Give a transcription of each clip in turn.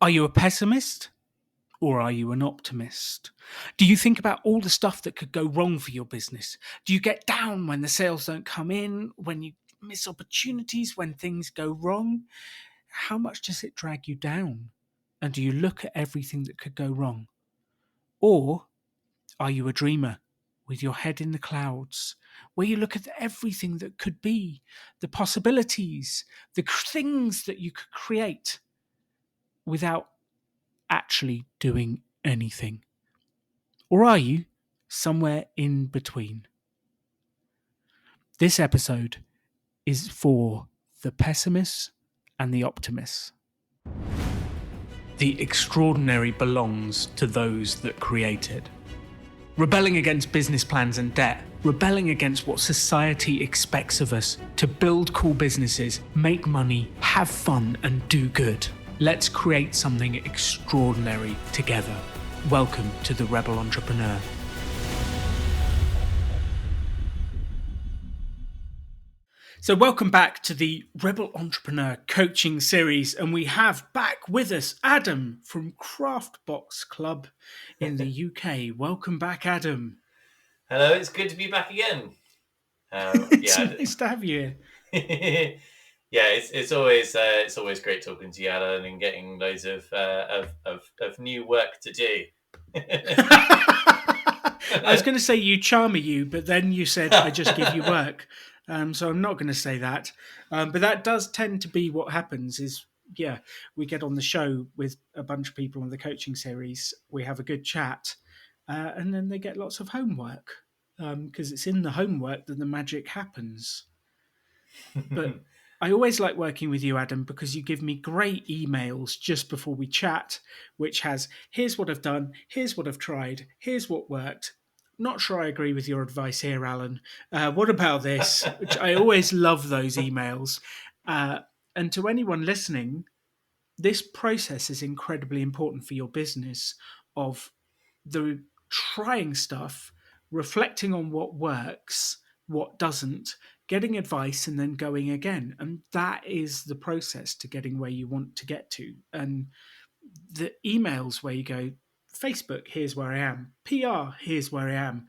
Are you a pessimist or are you an optimist? Do you think about all the stuff that could go wrong for your business? Do you get down when the sales don't come in, when you miss opportunities, when things go wrong? How much does it drag you down? And do you look at everything that could go wrong? Or are you a dreamer with your head in the clouds, where you look at everything that could be, the possibilities, the things that you could create without actually doing anything? Or are you somewhere in between? This episode is for the pessimists and the optimists. The extraordinary belongs to those that create it. Rebelling against business plans and debt, rebelling against what society expects of us to build cool businesses, make money, have fun, and do good. Let's create something extraordinary together. Welcome to the Rebel Entrepreneur. So welcome back to the Rebel Entrepreneur coaching series, and we have back with us Adam from Craftbox Club in the UK. Welcome back, Adam. Hello, it's good to be back again. It's nice to have you here. Yeah, it's always great talking to you, Alan, and getting loads of new work to do. I was going to say you charm you, but then you said I just give you work. So I'm not going to say that. But that does tend to be what happens is, yeah, we get on the show with a bunch of people on the coaching series. We have a good chat, and then they get lots of homework because it's in the homework that the magic happens. But I always like working with you, Adam, because you give me great emails just before we chat, which has, here's what I've done, here's what I've tried, here's what worked. Not sure I agree with your advice here, Alan. What about this? Which I always love those emails. And to anyone listening, this process is incredibly important for your business of the trying stuff, reflecting on what works, what doesn't, getting advice, and then going again. And that is the process to getting where you want to get to. And the emails where you go, Facebook, here's where I am. PR, here's where I am.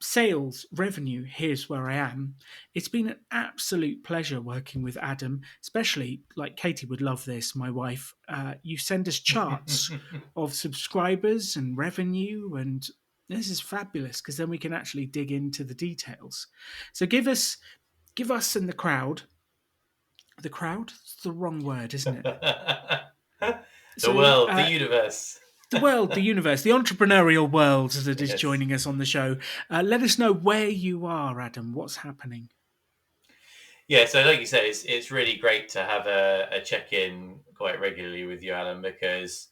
Sales, revenue, here's where I am. It's been an absolute pleasure working with Adam, especially like Katie would love this, my wife. You send us charts of subscribers and revenue, and this is fabulous because then we can actually dig into the details. So give us and the crowd. The crowd? It's the wrong word, isn't it? The world, the universe. The world, the universe, the entrepreneurial world that is Yes. joining us on the show. Let us know where you are, Adam. What's happening? Yeah, so like you said, it's really great to have a check-in quite regularly with you, Alan, because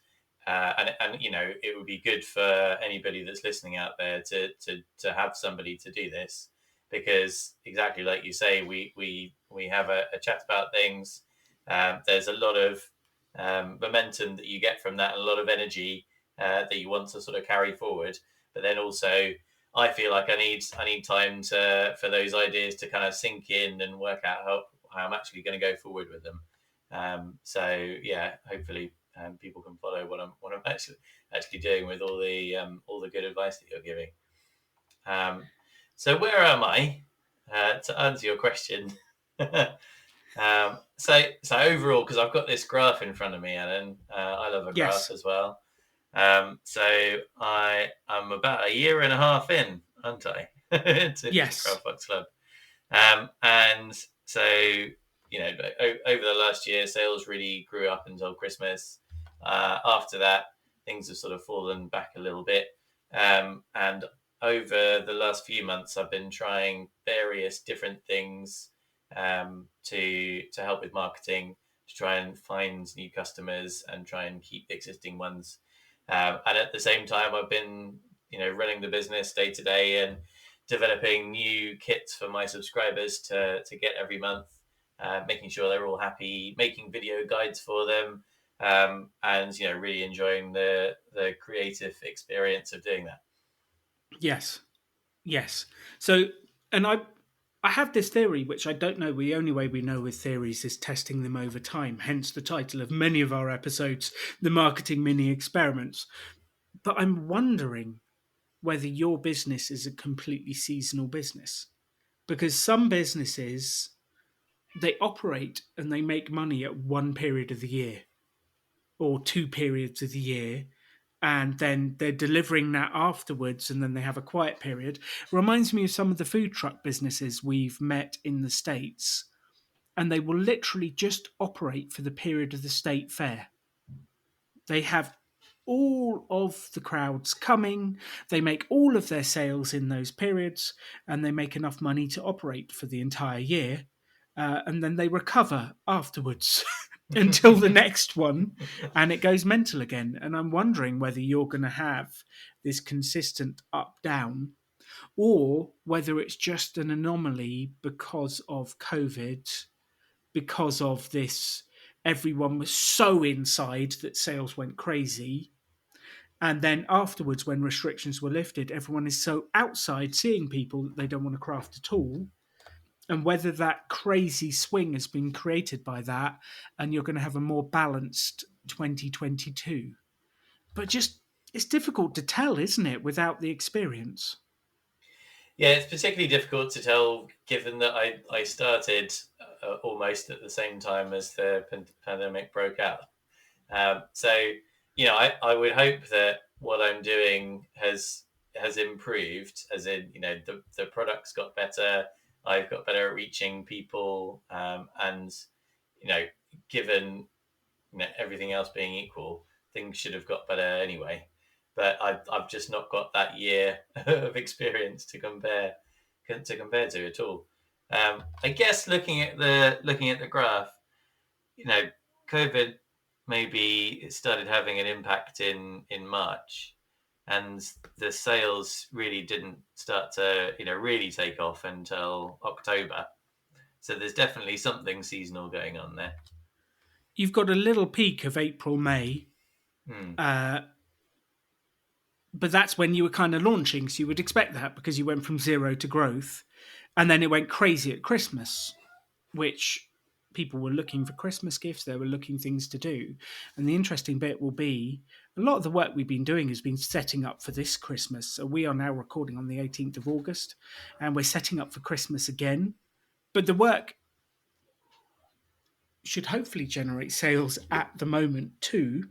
and you know, it would be good for anybody that's listening out there to have somebody to do this, because exactly like you say, we have a chat about things. There's a lot of momentum that you get from that, and a lot of energy that you want to sort of carry forward. But then also, I feel like I need time for those ideas to kind of sink in and work out how I'm actually going to go forward with them. So yeah, hopefully people can follow what I'm actually doing with all the good advice that you're giving. So where am I? To answer your question. So overall, because I've got this graph in front of me, Alan, I love a graph as well. So I am about a year and a half in, aren't I? To Craftbox Club. And so, you know, over the last year, sales really grew up until Christmas. After that, things have sort of fallen back a little bit. And over the last few months, I've been trying various different things to help with marketing, to try and find new customers and try and keep existing ones. And at the same time, I've been, you know, running the business day to day and developing new kits for my subscribers to get every month, making sure they're all happy, making video guides for them, and, you know, really enjoying the creative experience of doing that. Yes. So, and I have this theory, which I don't know. The only way we know with theories is testing them over time, hence the title of many of our episodes, The Marketing Mini Experiments. But I'm wondering whether your business is a completely seasonal business. Because some businesses, they operate and they make money at one period of the year or two periods of the year, and then they're delivering that afterwards, and then they have a quiet period. Reminds me of some of the food truck businesses we've met in the States, and they will literally just operate for the period of the state fair. They have all of the crowds coming, they make all of their sales in those periods, and they make enough money to operate for the entire year. And then they recover afterwards until the next one, and it goes mental again. And I'm wondering whether you're going to have this consistent up down, or whether it's just an anomaly because of COVID, because of this. Everyone was so inside that sales went crazy. And then afterwards, when restrictions were lifted, everyone is so outside seeing people that they don't want to craft at all. And whether that crazy swing has been created by that, and you're going to have a more balanced 2022. But just, it's difficult to tell, isn't it, without the experience? Yeah, it's particularly difficult to tell given that I started almost at the same time as the pandemic broke out. So, I would hope that what I'm doing has improved, as in, the product's got better, I've got better at reaching people, and, you know, given everything else being equal, things should have got better anyway. But I've just not got that year of experience to compare to at all. I guess looking at the graph, COVID maybe it started having an impact in March, and the sales really didn't start to really take off until October. So there's definitely something seasonal going on there. You've got a little peak of April, May, Hmm. uh, but that's when you were kind of launching. So you would expect that because you went from zero to growth. And then it went crazy at Christmas, which people were looking for Christmas gifts. They were looking things to do. And the interesting bit will be a lot of the work we've been doing has been setting up for this Christmas. So we are now recording on the 18th of August, and we're setting up for Christmas again. But the work should hopefully generate sales at the moment too,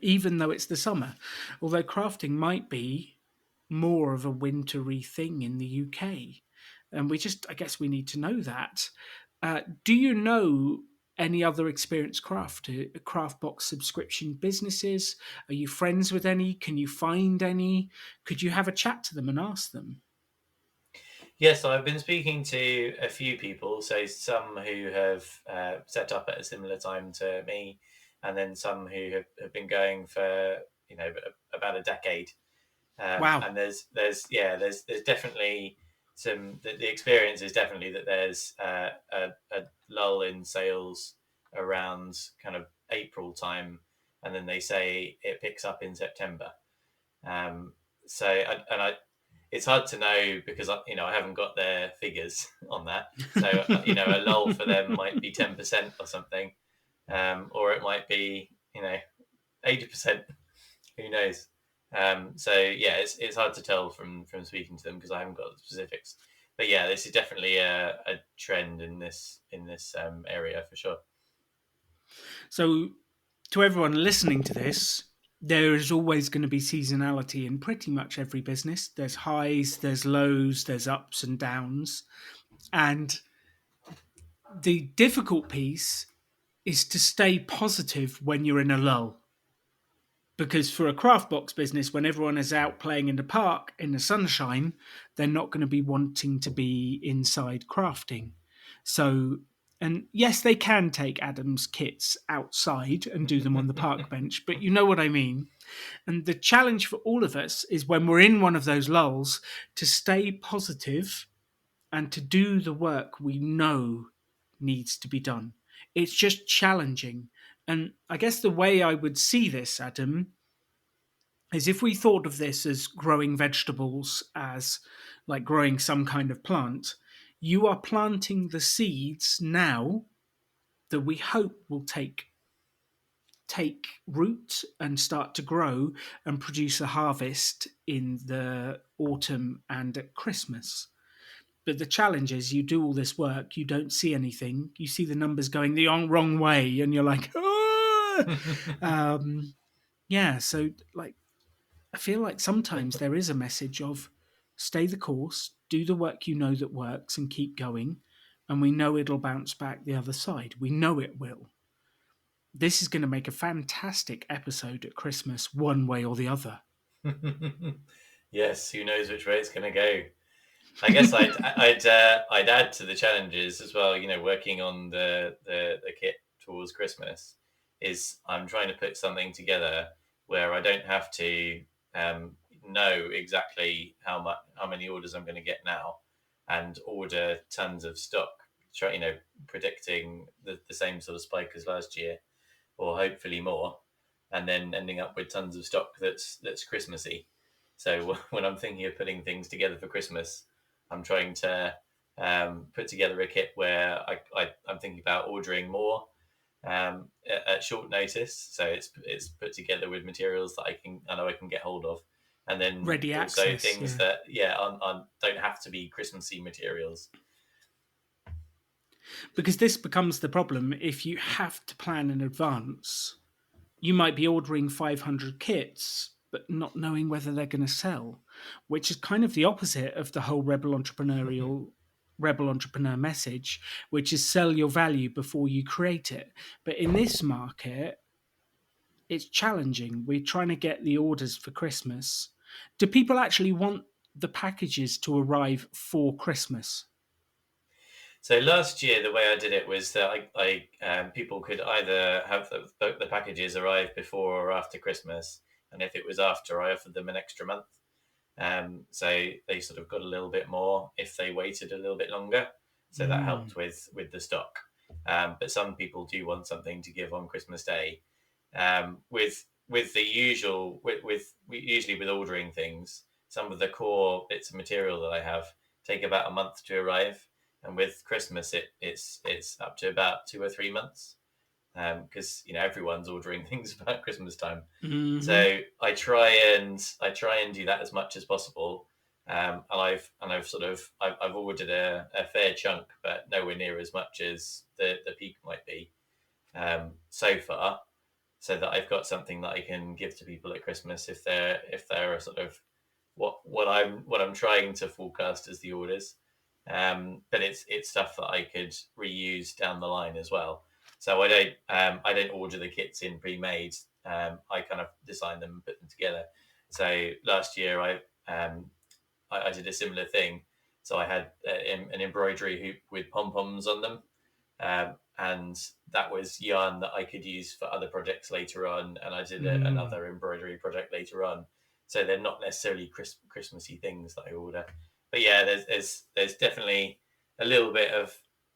even though it's the summer. Although crafting might be more of a wintry thing in the UK. And I guess we need to know that. Do you know any other experienced craft box subscription businesses? Are you friends with any? Can you find any? Could you have a chat to them and ask them? Yes, I've been speaking to a few people. So some who have set up at a similar time to me, and then some who have been going for about a decade. Wow. And there's definitely the experience is definitely that there's a lull in sales around kind of April time, and then they say it picks up in September. Um, it's hard to know because I haven't got their figures on that. So a lull for them might be 10% or something, or it might be 80%. Who knows? So yeah, it's hard to tell from speaking to them because I haven't got the specifics. But yeah, this is definitely a trend in this area for sure. So, to everyone listening to this, there is always going to be seasonality in pretty much every business. There's highs, there's lows, there's ups and downs. And the difficult piece is to stay positive when you're in a lull. Because for a craft box business, when everyone is out playing in the park in the sunshine, they're not going to be wanting to be inside crafting. So, and yes, they can take Adam's kits outside and do them on the park bench, but you know what I mean. And the challenge for all of us is when we're in one of those lulls to stay positive and to do the work we know needs to be done. It's just challenging. And I guess the way I would see this, Adam, is if we thought of this as growing vegetables, as like growing some kind of plant, You are planting the seeds now that we hope will take root and start to grow and produce a harvest in the autumn and at Christmas. But the challenge is you do all this work, you don't see anything, you see the numbers going the wrong way, and you're like, ah! Yeah. So, like, I feel like sometimes there is a message of stay the course, do the work you know that works, and keep going. And we know it'll bounce back the other side. We know it will. This is going to make a fantastic episode at Christmas, one way or the other. Yes, who knows which way it's going to go. I guess I'd add to the challenges as well. You know, working on the kit towards Christmas is I'm trying to put something together where I don't have to know exactly how many orders I'm going to get now, and order tons of stock. Predicting the same sort of spike as last year, or hopefully more, and then ending up with tons of stock that's Christmassy. So when I'm thinking of putting things together for Christmas, I'm trying to put together a kit where I'm thinking about ordering more at short notice. So it's put together with materials that I know I can get hold of, and then Ready also access, things that don't have to be Christmassy materials. because this becomes the problem. If you have to plan in advance, you might be ordering 500 kits but not knowing whether they're going to sell, which is kind of the opposite of the whole rebel entrepreneur message, which is sell your value before you create it. But in this market, it's challenging. We're trying to get the orders for Christmas. Do people actually want the packages to arrive for Christmas? So last year, the way I did it was that people could either have the packages arrive before or after Christmas, and if it was after, I offered them an extra month. So they sort of got a little bit more if they waited a little bit longer. So that helped with the stock. But some people do want something to give on Christmas Day. With the usual, usually with ordering things, some of the core bits of material that I have take about a month to arrive, and with Christmas it's up to about 2 or 3 months, because everyone's ordering things about Christmas time. Mm-hmm. So I try and do that as much as possible. And I've ordered a fair chunk, but nowhere near as much as the peak might be so far, so that I've got something that I can give to people at Christmas if they're a sort of what I'm trying to forecast as the orders. But it's stuff that I could reuse down the line as well. So I don't order the kits in pre-made. I kind of design them and put them together. So last year I did a similar thing. So I had an embroidery hoop with pom poms on them, and that was yarn that I could use for other projects later on. And I did another embroidery project later on. So they're not necessarily Christmassy things that I order. But yeah, there's definitely a little bit of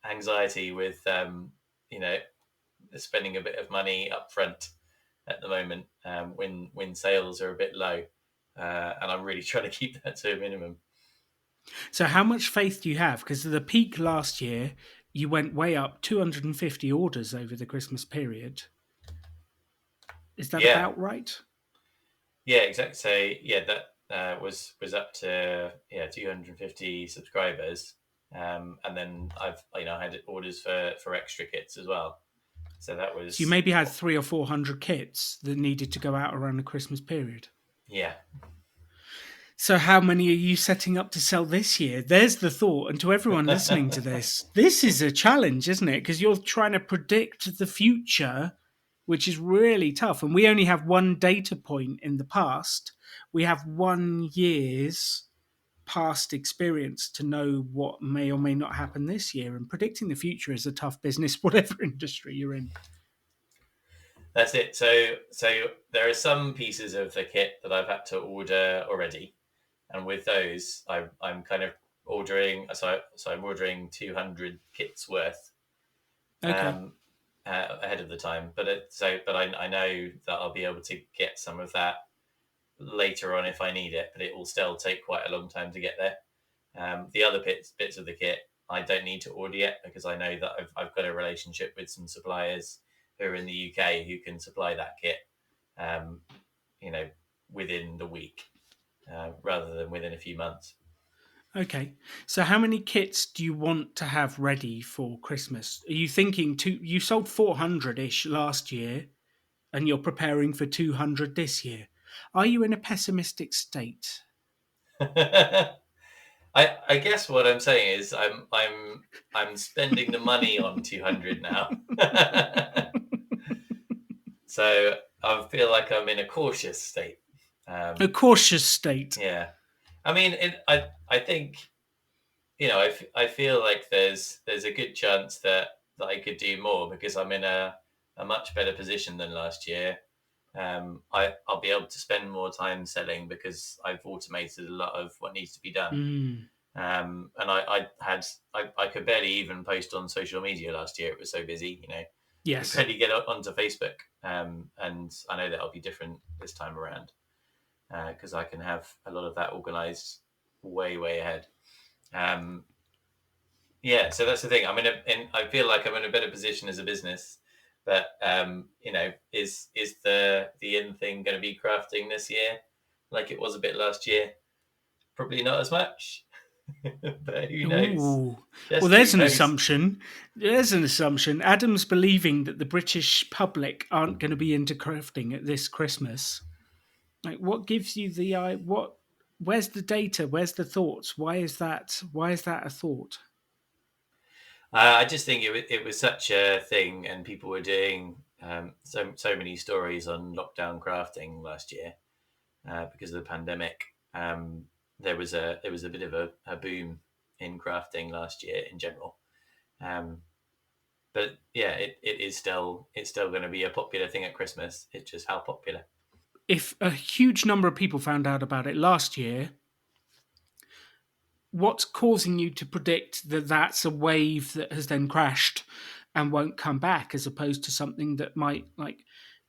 anxiety with spending a bit of money up front at the moment, when sales are a bit low, and I'm really trying to keep that to a minimum. So how much faith do you have? Because the peak last year, you went way up, 250 orders over the Christmas period. Is that about right? Yeah, exactly. So yeah, that was up to 250 subscribers, and then I've had orders for extra kits as well. So that was. So you maybe had 300 or 400 kits that needed to go out around the Christmas period. Yeah. So how many are you setting up to sell this year? There's the thought. And to everyone listening to this is a challenge, isn't it? Because you're trying to predict the future, which is really tough. And we only have one data point in the past. We have 1 year's past experience to know what may or may not happen this year. And predicting the future is a tough business, whatever industry you're in. That's it. So there are some pieces of the kit that I've had to order already, and with those, I'm kind of ordering. So I'm ordering 200 kits worth, ahead of the time. But I know that I'll be able to get some of that later on if I need it. But it will still take quite a long time to get there. The other bits of the kit, I don't need to order yet because I know that I've got a relationship with some suppliers who are in the UK who can supply that kit, you know, within the week rather than within a few months. Okay. So how many kits do you want to have ready for Christmas? Are you thinking you sold 400-ish last year and you're preparing for 200 this year? Are you in a pessimistic state? I guess what I'm saying is I'm spending the money on 200 now. So I feel like I'm in a cautious state. A cautious state. Yeah. I mean, I think, I feel like there's a good chance that I could do more because I'm in a much better position than last year. I'll be able to spend more time selling because I've automated a lot of what needs to be done. Mm. And I could barely even post on social media last year. It was so busy, could Yes. barely get onto Facebook. And I know that'll be different this time around because I can have a lot of that organized way ahead. Yeah, so that's the thing. I feel like I'm in a better position as a business, but is the in thing going to be crafting this year, like it was a bit last year? Probably not as much, but who knows? Ooh. Well, Just there's who an knows? assumption. There's an assumption. Adam's believing that the British public aren't going to be into crafting at this Christmas. Like, what gives you the what? Where's the data? Where's the thoughts? Why is that? Why is that a thought? I just think it was such a thing, and people were doing so many stories on lockdown crafting last year because of the pandemic. There was a bit of a boom in crafting last year in general. Um, but yeah, it's still going to be a popular thing at Christmas. It's just how popular. If a huge number of people found out about it last year, what's causing you to predict that that's a wave that has then crashed and won't come back, as opposed to something that might, like,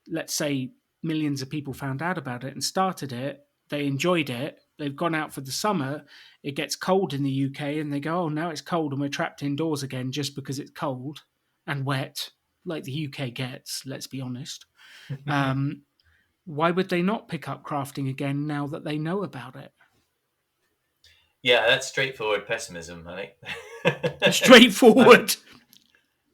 let's say millions of people found out about it and started it, they enjoyed it, they've gone out for the summer, it gets cold in the UK, and they go, oh, now it's cold and we're trapped indoors again just because it's cold and wet, like the UK gets, let's be honest. Um, why would they not pick up crafting again now that they know about it? Yeah, that's straightforward pessimism, I think. I've, Straightforward.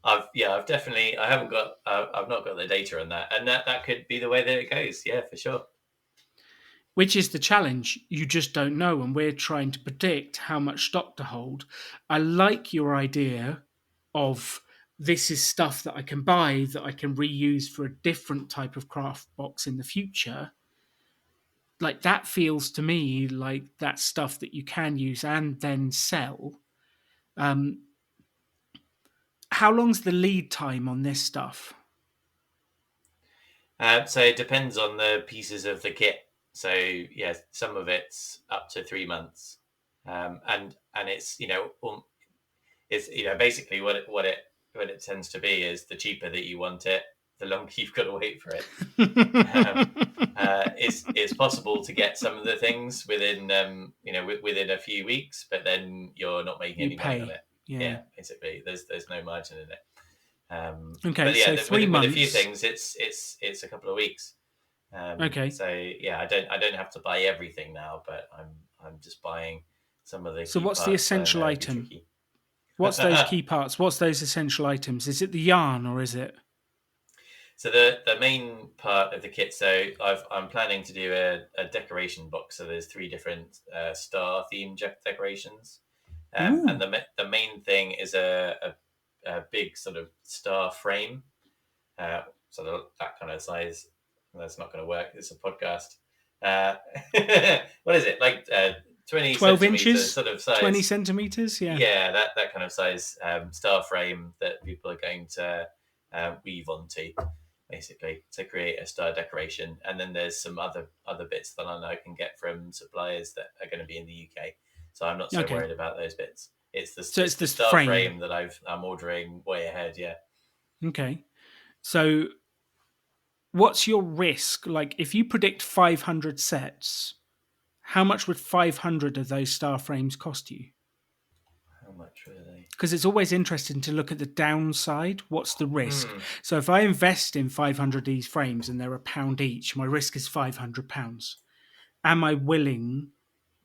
I've definitely, I haven't got, I've not got the data on that, and that could be the way that it goes. Yeah, for sure. Which is the challenge. You just don't know, and we're trying to predict how much stock to hold. I like your idea of this is stuff that I can buy that I can reuse for a different type of craft box in the future. Like, that feels to me like that's stuff that you can use and then sell. Um, how long's the lead time on this stuff? So it depends on the pieces of the kit. So yeah, some of it's up to 3 months, and it's basically what it tends to be is the cheaper that you want it, the longer you've got to wait for it. Um, it's possible to get some of the things within a few weeks, but then you're not making You any money on pay. it. Yeah. Yeah, basically, there's no margin in it. Okay, But yeah, so with three with a few months. things, it's a couple of weeks. Okay. So yeah, I don't have to buy everything now, but I'm just buying some of the So key what's the parts that I essential know would be item? tricky. What's those key parts? What's those essential items? Is it the yarn or is it? So the main part of the kit. So I'm planning to do a decoration box. So there's three different star themed decorations, and Ooh, the main thing is a big sort of star frame. So that kind of size. That's not going to work. It's a podcast. Uh, what is it like? 20 12 centimeters inches, sort of 20 size. centimeters. Yeah. Yeah, that kind of size star frame that people are going to weave onto, basically, to create a star decoration. And then there's some other bits that I know I can get from suppliers that are going to be in the UK. So I'm not so Okay. worried about those bits. It's So it's the this star frame. frame that I'm ordering way ahead. Yeah. Okay. So what's your risk? Like, if you predict 500 sets, how much would 500 of those star frames cost you? much were they? Because it's always interesting to look at the downside. What's the risk? So if I invest in 500 of these frames and they're £1 each, my risk is £500. Am I willing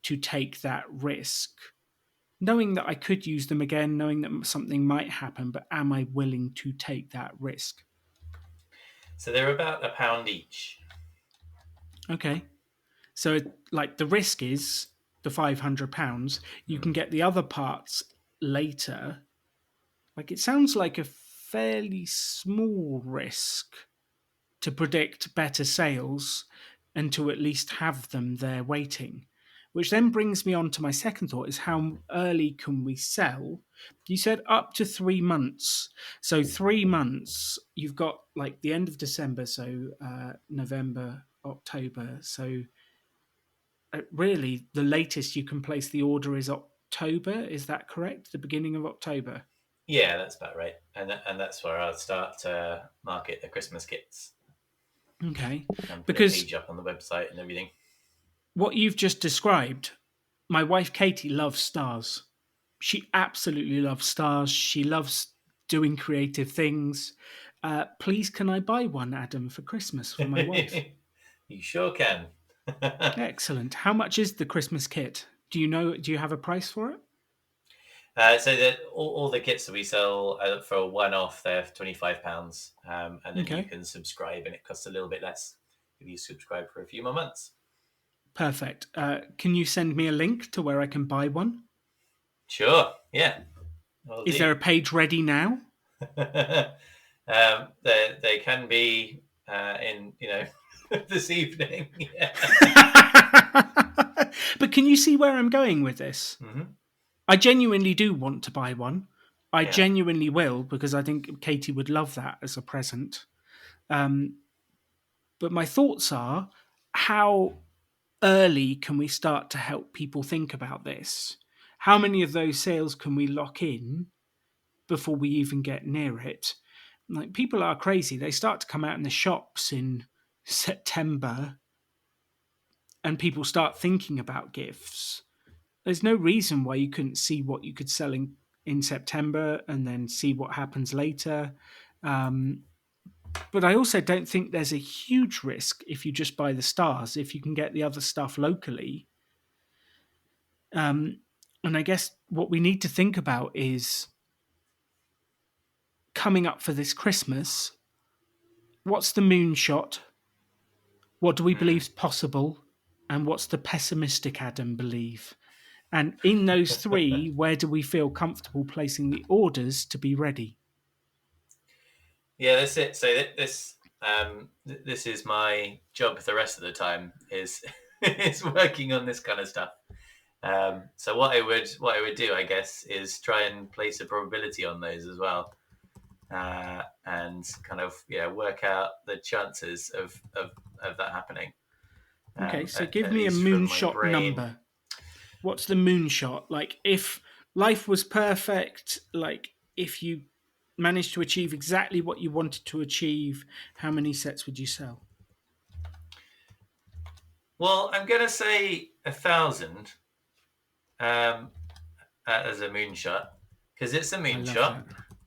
to take that risk? Knowing that I could use them again, knowing that something might happen, but am I willing to take that risk? So they're about £1 each. Okay. So like the risk is the £500. You can get the other parts later. Like it sounds like a fairly small risk to predict better sales and to at least have them there waiting. Which then brings me on to my second thought is how early can we sell? You said up to 3 months. So 3 months, you've got like the end of December, so November, October. So really, the latest you can place the order is October. Is that correct? The beginning of October? Yeah, that's about right. And that's where I'll start to market the Christmas kits. Okay. And put a Because page up on the website and everything. what you've just described, my wife Katie loves stars. She absolutely loves stars. She loves doing creative things. Please, can I buy one, Adam, for Christmas for my wife? You sure can. Excellent. How much is the Christmas kit? Do you know? Do you have a price for it? So that all the kits that we sell for a one-off, they're £25, and then you can subscribe, and it costs a little bit less if you subscribe for a few more months. Perfect. Can you send me a link to where I can buy one? Sure. Yeah. Is there a page ready now? They can be in this evening. But can you see where I'm going with this? Mm-hmm. I genuinely do want to buy one. I genuinely will, because I think Katie would love that as a present. But my thoughts are, how early can we start to help people think about this? How many of those sales can we lock in before we even get near it? Like, people are crazy. They start to come out in the shops in September and people start thinking about gifts. There's no reason why you couldn't see what you could sell in September and then see what happens later. But I also don't think there's a huge risk if you just buy the stars, if you can get the other stuff locally. And I guess what we need to think about is coming up for this Christmas. What's the moonshot? What do we believe is possible? And what's the pessimistic Adam believe? And in those three, where do we feel comfortable placing the orders to be ready? Yeah, that's it. So this is my job the rest of the time is is working on this kind of stuff. So what I would do, I guess, is try and place a probability on those as well, and kind of work out the chances of that happening. Okay, so give me a moonshot number. What's the moonshot? Like, if life was perfect, like if you managed to achieve exactly what you wanted to achieve, how many sets would you sell? Well, I'm going to say 1,000 as a moonshot, because it's a moonshot.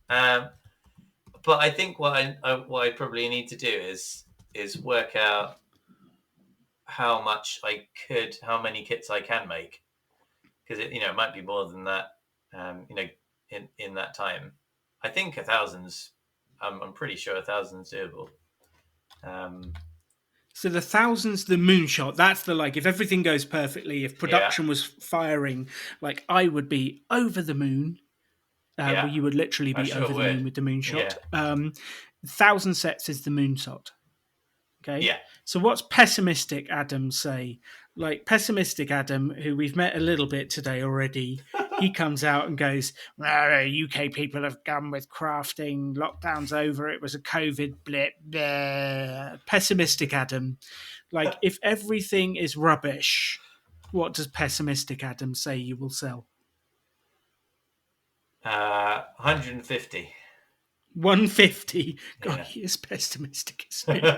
But I think what I probably need to do is work out how many kits I can make, because it might be more than that. In that time, I think 1,000's. I'm pretty sure 1,000's doable. So the 1,000's the moonshot. That's the, like, if everything goes perfectly, if production was firing, like, I would be over the moon. Well, you would literally be over the moon with the moonshot. 1,000 sets is the moonshot. Okay. Yeah. So what's pessimistic Adam say? Like, pessimistic Adam, who we've met a little bit today already, he comes out and goes, UK people have gone with crafting, lockdown's over, it was a COVID blip. Bleh. Pessimistic Adam. Like, if everything is rubbish, what does pessimistic Adam say you will sell? 150. 150. God, he is pessimistic, isn't he?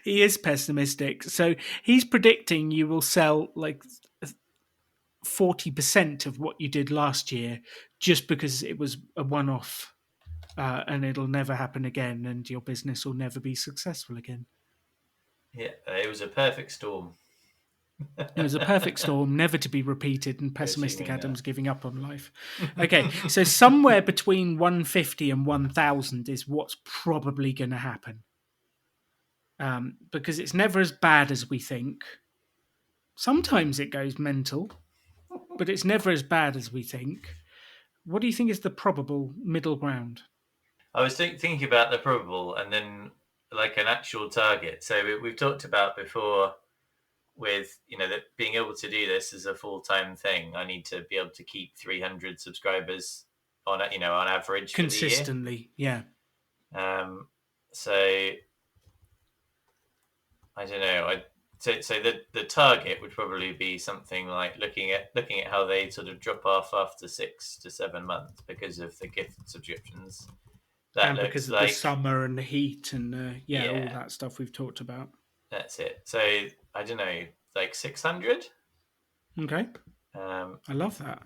He is pessimistic. So he's predicting you will sell like 40% of what you did last year just because it was a one-off and it'll never happen again and your business will never be successful again. Yeah, it was a perfect storm. It was a perfect storm, never to be repeated, and pessimistic Adam's giving up on life. Okay, so somewhere between 150 and 1,000 is what's probably going to happen. Because it's never as bad as we think. Sometimes it goes mental, but it's never as bad as we think. What do you think is the probable middle ground? I was thinking about the probable and then like an actual target. So we've talked about before with, that being able to do this as a full-time thing. I need to be able to keep 300 subscribers on average consistently for the year. Yeah. So I don't know. So the target would probably be something like looking at how they sort of drop off after 6 to 7 months because of the gift subscriptions. That and because of the summer and the heat and all that stuff we've talked about. That's it. So I don't know, like 600. Okay. I love that.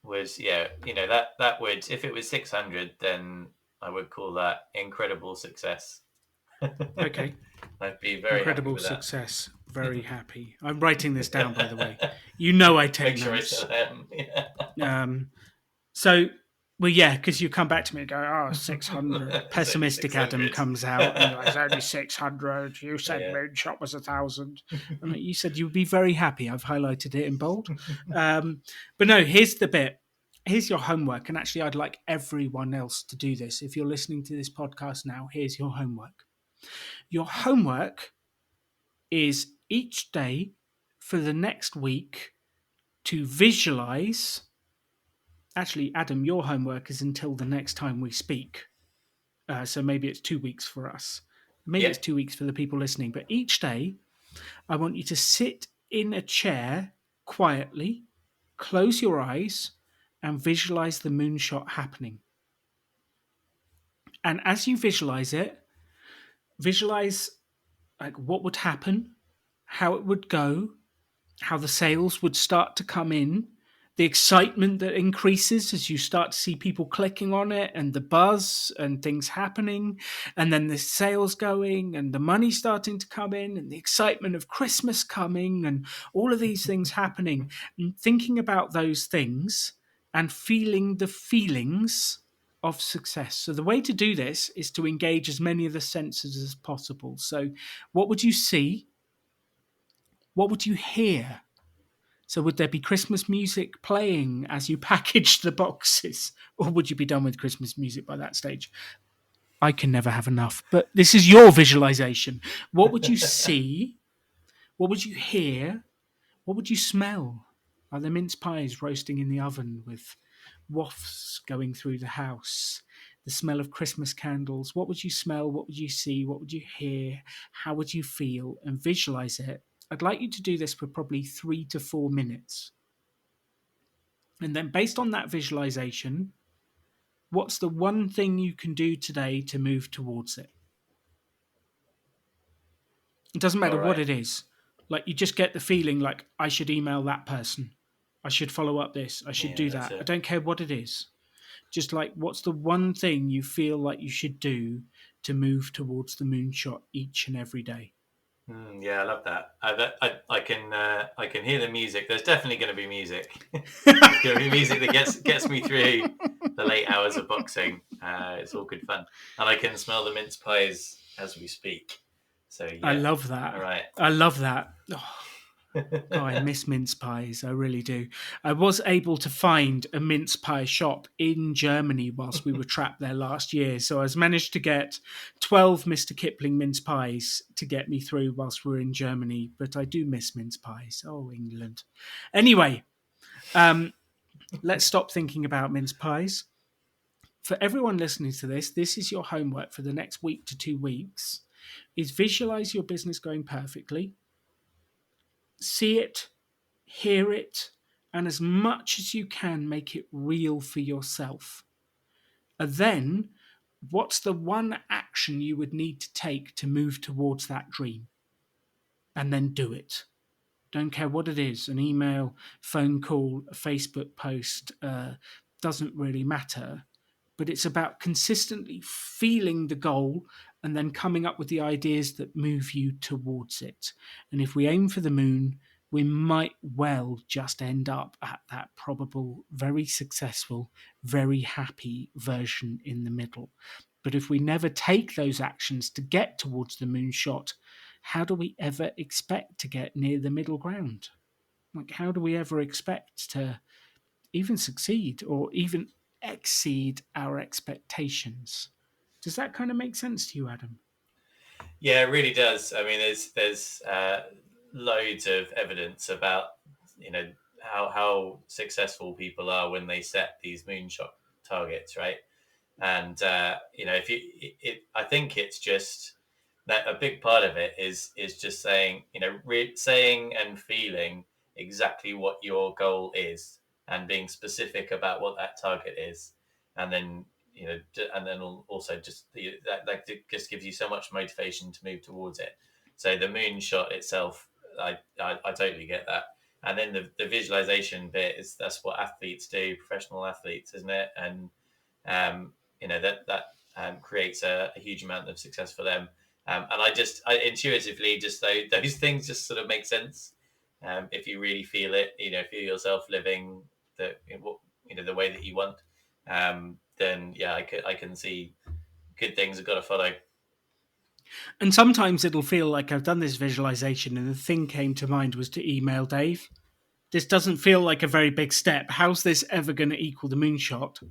Was that would, if it was 600, then I would call that incredible success. Okay. I'd be very incredible happy with success. Very happy. I'm writing this down, by the way. I take Make notes. Sure I still am. So, because you come back to me and go, 600. Pessimistic 600. Adam comes out and it's only 600. You said Moonshot was 1,000. And you said you'd be very happy. I've highlighted it in bold. But no, here's the bit. Here's your homework. And actually, I'd like everyone else to do this. If you're listening to this podcast now, here's your homework. Your homework is each day for the next week to visualize. Actually, Adam, your homework is until the next time we speak. So maybe it's 2 weeks for us. Maybe it's 2 weeks for the people listening. But each day, I want you to sit in a chair quietly, close your eyes, and visualize the moonshot happening. And as you visualize it, visualize like what would happen, how it would go, how the sales would start to come in, the excitement that increases as you start to see people clicking on it and the buzz and things happening, and then the sales going and the money starting to come in and the excitement of Christmas coming and all of these things happening, and thinking about those things and feeling the feelings of success. So the way to do this is to engage as many of the senses as possible. So what would you see? What would you hear? So would there be Christmas music playing as you package the boxes? Or would you be done with Christmas music by that stage? I can never have enough. But this is your visualization. What would you see? What would you hear? What would you smell? Are there mince pies roasting in the oven with wafts going through the house? The smell of Christmas candles. What would you smell? What would you see? What would you hear? How would you feel? And visualize it. I'd like you to do this for probably 3 to 4 minutes. And then based on that visualization, what's the one thing you can do today to move towards it? It doesn't matter what it is. Like you just get the feeling like I should email that person. I should follow up this. I should do that. I don't care what it is. Just like what's the one thing you feel like you should do to move towards the moonshot each and every day? I love that. I can hear the music. There's definitely going to be music. There's going to be music that gets me through the late hours of boxing. It's all good fun, and I can smell the mince pies as we speak. So I love that. All right, I love that. I miss mince pies. I really do. I was able to find a mince pie shop in Germany whilst we were trapped there last year. So I was managed to get 12 Mr. Kipling mince pies to get me through whilst we were in Germany. But I do miss mince pies. Oh, England. Anyway, let's stop thinking about mince pies. For everyone listening to this, this is your homework for the next week to 2 weeks, is visualize your business going perfectly. See it, hear it, and as much as you can, make it real for yourself. And then, what's the one action you would need to take to move towards that dream? And then do it. Don't care what it is, an email, phone call, a Facebook post, doesn't really matter. But it's about consistently feeling the goal and then coming up with the ideas that move you towards it. And if we aim for the moon, we might well just end up at that probable, very successful, very happy version in the middle. But if we never take those actions to get towards the moonshot, how do we ever expect to get near the middle ground? Like, how do we ever expect to even succeed or even exceed our expectations? Does that kind of make sense to you, Adam? Yeah, it really does. I mean, there's loads of evidence about how successful people are when they set these moonshot targets, right? And if I think it's just that a big part of it is just saying, saying and feeling exactly what your goal is, and being specific about what that target is, and then and then also just that just gives you so much motivation to move towards it. So the moonshot itself, I totally get that. And then the visualization bit that's what athletes do, professional athletes, isn't it? And that creates a huge amount of success for them. And I intuitively just those things just sort of make sense. If you really feel it, feel yourself living the way that you want, then yeah, I can see good things have got to follow. And sometimes it'll feel like I've done this visualization and the thing came to mind was to email Dave. This doesn't feel like a very big step. How's this ever going to equal the moonshot?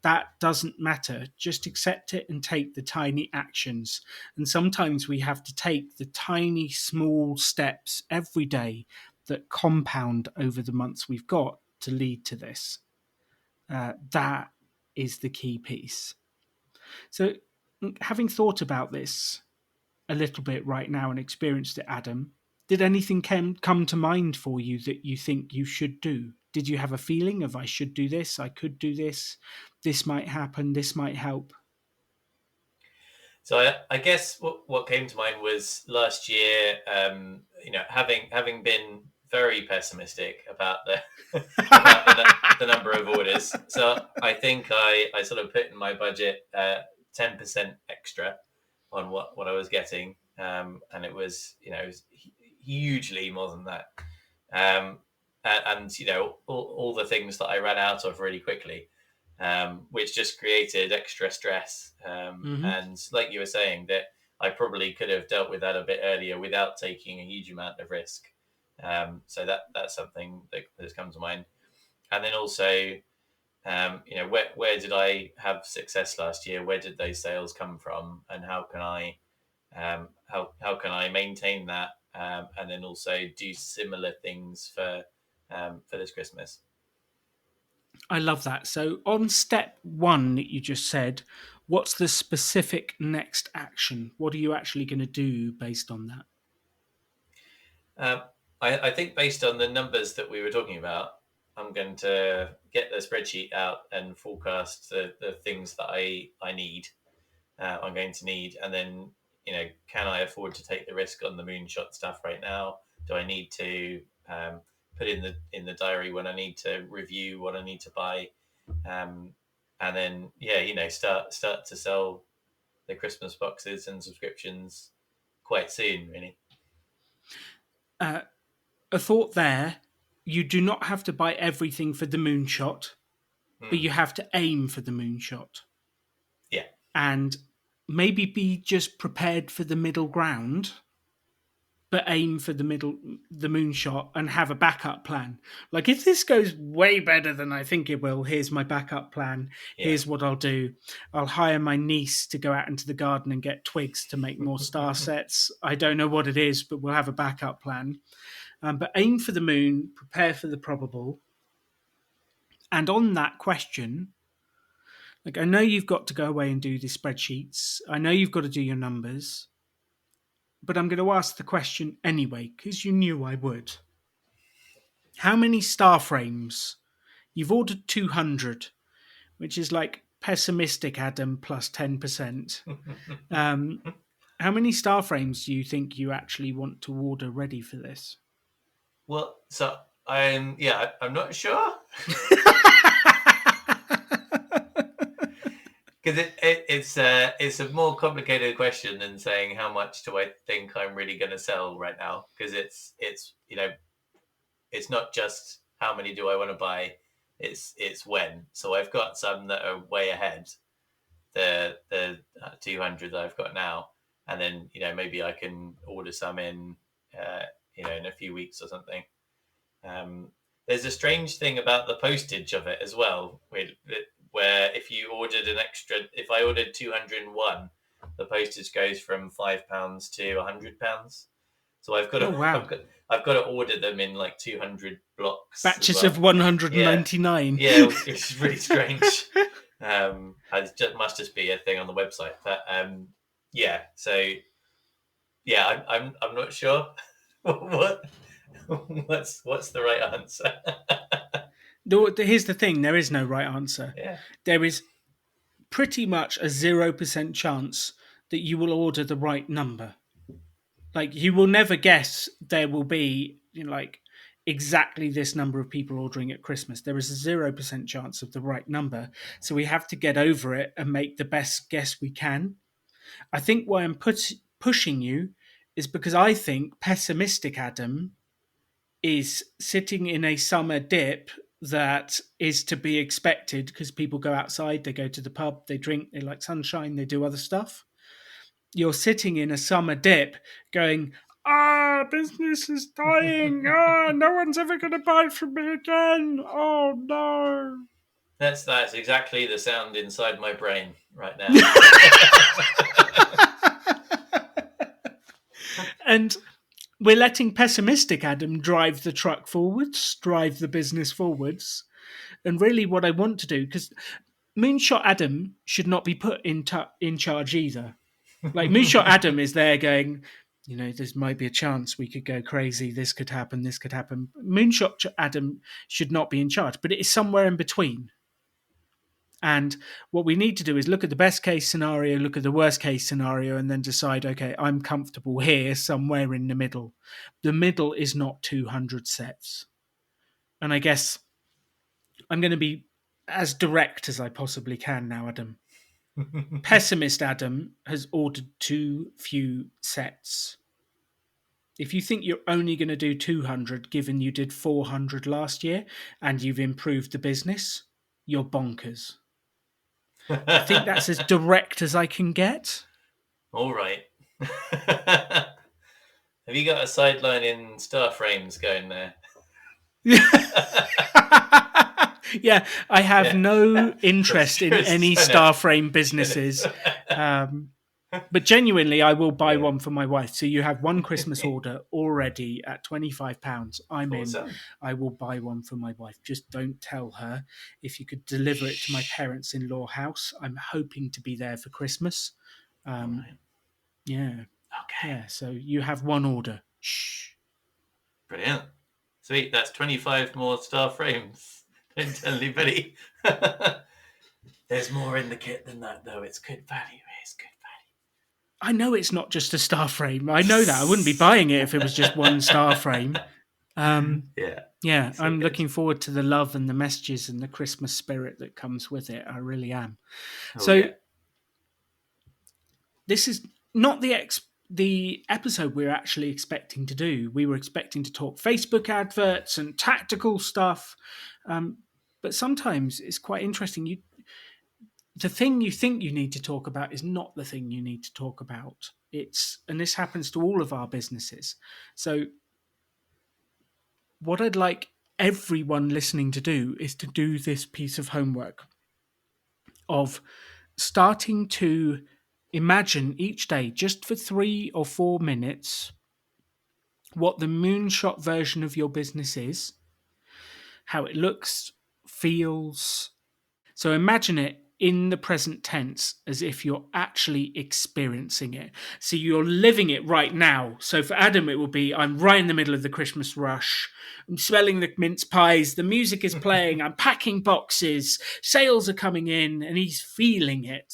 That doesn't matter. Just accept it and take the tiny actions. And sometimes we have to take the tiny, small steps every day that compound over the months we've got to lead to this. That is the key piece. So, having thought about this a little bit right now and experienced it, Adam, did anything come to mind for you that you think you should do? Did you have a feeling of I should do this, I could do this might happen, this might help? So I guess what came to mind was last year, having been very pessimistic about the about the number of orders. So I think I sort of put in my budget 10% extra on what I was getting, and it was hugely more than that. Um, and all the things that I ran out of really quickly, which just created extra stress. Mm-hmm. And like you were saying, that I probably could have dealt with that a bit earlier without taking a huge amount of risk. So that's something that has come to mind. And then also, where did I have success last year? Where did those sales come from, and how can I maintain that, and then also do similar things for this Christmas? I love that. So, on step one that you just said, what's the specific next action? What are you actually going to do based on that? Um, I think based on the numbers that we were talking about, I'm going to get the spreadsheet out and forecast the things that I need. I'm going to need, and then can I afford to take the risk on the moonshot stuff right now? Do I need to put in the diary when I need to review what I need to buy, and then start to sell the Christmas boxes and subscriptions quite soon, really. Uh, a thought there, you do not have to buy everything for the moonshot, but Hmm. you have to aim for the moonshot. Yeah. And maybe be just prepared for the middle ground, but aim for the moonshot, and have a backup plan. Like, if this goes way better than I think it will, here's my backup plan. Yeah. Here's what I'll do. I'll hire my niece to go out into the garden and get twigs to make more star sets. I don't know what it is, but we'll have a backup plan. But aim for the moon, prepare for the probable. And on that question, like, I know you've got to go away and do the spreadsheets. I know you've got to do your numbers, but I'm going to ask the question anyway because you knew I would. How many star frames? You've ordered 200, which is like pessimistic Adam plus 10%. How many star frames do you think you actually want to order ready for this? Well, so I'm not sure. Because it's a more complicated question than saying how much do I think I'm really going to sell right now. Because it's it's not just how many do I want to buy, it's when. So I've got some that are way ahead, the 200 that I've got now, and then maybe I can order some in in a few weeks or something. There's a strange thing about the postage of it as well, where if you ordered if I ordered 201, the postage goes from £5 to £100. So I've got Oh to wow. I've got to order them in like 200 blocks as Batches of well. 199. Yeah, which is really strange. It must just be a thing on the website, but yeah. So yeah, I'm not sure what what's the right answer. Here's the thing: there is no right answer. Yeah. There is pretty much a 0% chance that you will order the right number. Like, you will never guess there will be like exactly this number of people ordering at Christmas. There is a 0% chance of the right number. So we have to get over it and make the best guess we can. I think why I'm pushing you is because I think pessimistic Adam is sitting in a summer dip that is to be expected because people go outside, they go to the pub, they drink, they like sunshine, they do other stuff. You're sitting in a summer dip going, business is dying. No one's ever going to buy from me again. Oh, no. That's exactly the sound inside my brain right now. And we're letting pessimistic Adam drive the truck forwards, drive the business forwards. And really what I want to do, because Moonshot Adam should not be put in charge either. Like, Moonshot Adam is there going, there might be a chance we could go crazy. This could happen. This could happen. Moonshot Adam should not be in charge, but it is somewhere in between. And what we need to do is look at the best case scenario, look at the worst case scenario, and then decide, okay, I'm comfortable here, somewhere in the middle. The middle is not 200 sets. And I guess I'm going to be as direct as I possibly can now, Adam. Pessimist Adam has ordered too few sets. If you think you're only going to do 200, given you did 400 last year and you've improved the business, you're bonkers. I think that's as direct as I can get. All right. Have you got a sideline in star frames going there? Yeah, I have no interest in any star frame businesses. But genuinely, I will buy one for my wife. So you have one Christmas order already at £25. I'm awesome. In. I will buy one for my wife. Just don't tell her. If you could deliver it to my parents-in-law house, I'm hoping to be there for Christmas. Right. Yeah. Okay. Yeah. So you have one order. Shh. Brilliant. Sweet. That's 25 more star frames. Don't tell anybody. There's more in the kit than that, though. It's good value. It's good value. I know it's not just a star frame. I know that. I wouldn't be buying it if it was just one star frame. Yeah. So I'm looking forward to the love and the messages and the Christmas spirit that comes with it. I really am. This is not the episode we're actually expecting to do. We were expecting to talk Facebook adverts and tactical stuff. But sometimes it's quite interesting. The thing you think you need to talk about is not the thing you need to talk about. And this happens to all of our businesses. So what I'd like everyone listening to do is to do this piece of homework of starting to imagine each day, just for 3 or 4 minutes, what the moonshot version of your business is, how it looks, feels. So imagine it in the present tense as if you're actually experiencing it. So you're living it right now. So for Adam, it will be, I'm right in the middle of the Christmas rush. I'm smelling the mince pies. The music is playing. I'm packing boxes. Sales are coming in, and he's feeling it.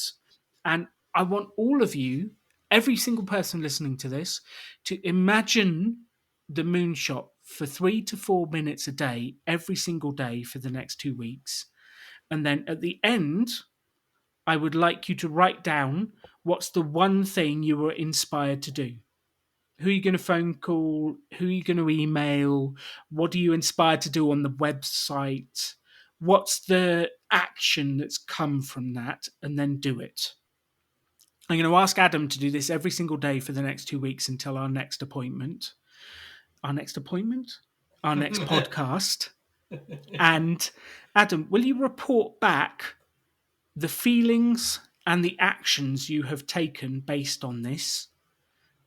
And I want all of you, every single person listening to this, to imagine the moonshot for 3 to 4 minutes a day, every single day for the next 2 weeks. And then at the end, I would like you to write down what's the one thing you were inspired to do. Who are you going to phone call? Who are you going to email? What are you inspired to do on the website? What's the action that's come from that? And then do it. I'm going to ask Adam to do this every single day for the next 2 weeks until our next appointment. Our next appointment? Our next podcast. And Adam, will you report back the feelings and the actions you have taken based on this?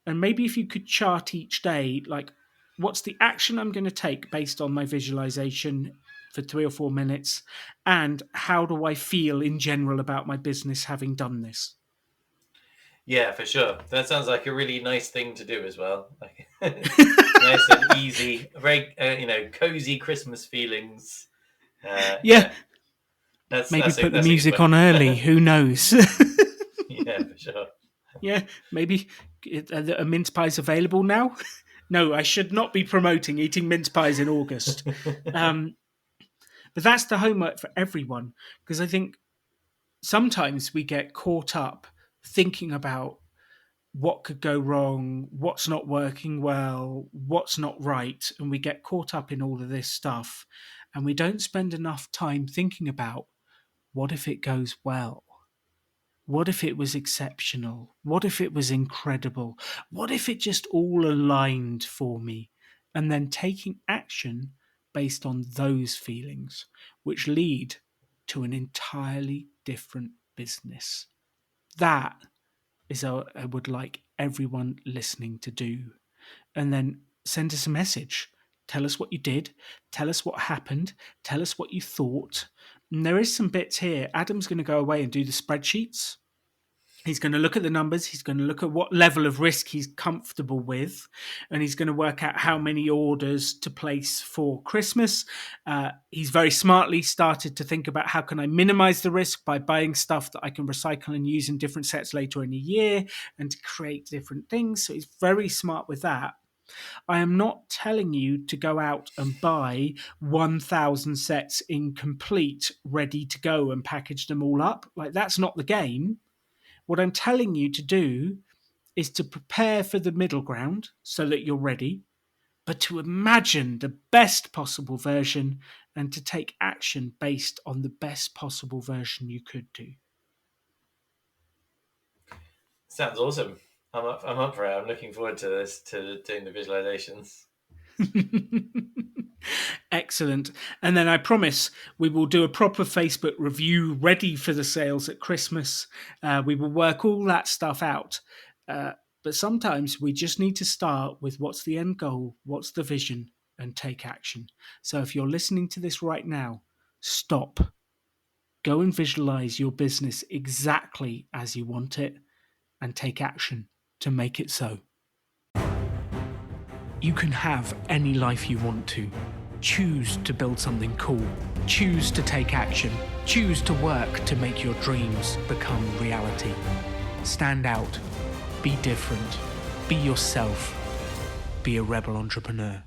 And maybe if you could chart each day, like, what's the action I'm going to take based on my visualization for 3 or 4 minutes? And how do I feel in general about my business having done this? Yeah, for sure. That sounds like a really nice thing to do as well. Nice and easy, very, cozy Christmas feelings. Yeah. Maybe put the music on early. Who knows? Yeah, for sure. Yeah, maybe are mince pies available now? No, I should not be promoting eating mince pies in August. But that's the homework for everyone, because I think sometimes we get caught up thinking about what could go wrong, what's not working well, what's not right, and we get caught up in all of this stuff, and we don't spend enough time thinking about what if it goes well? What if it was exceptional? What if it was incredible? What if it just all aligned for me? And then taking action based on those feelings, which lead to an entirely different business. That is what I would like everyone listening to do. And then send us a message. Tell us what you did. Tell us what happened. Tell us what you thought. And there is some bits here. Adam's going to go away and do the spreadsheets. He's going to look at the numbers. He's going to look at what level of risk he's comfortable with. And he's going to work out how many orders to place for Christmas. He's very smartly started to think about how can I minimize the risk by buying stuff that I can recycle and use in different sets later in the year and to create different things. So he's very smart with that. I am not telling you to go out and buy 1,000 sets incomplete, ready to go and package them all up. Like, that's not the game. What I'm telling you to do is to prepare for the middle ground so that you're ready, but to imagine the best possible version and to take action based on the best possible version you could do. Sounds awesome. I'm up for it. I'm looking forward to this, to doing the visualizations. Excellent. And then I promise we will do a proper Facebook review ready for the sales at Christmas. We will work all that stuff out. But sometimes we just need to start with what's the end goal, what's the vision, and take action. So if you're listening to this right now, stop. Go and visualize your business exactly as you want it and take action to make it so. You can have any life you want to. Choose to build something cool. Choose to take action. Choose to work to make your dreams become reality. Stand out. Be different. Be yourself. Be a rebel entrepreneur.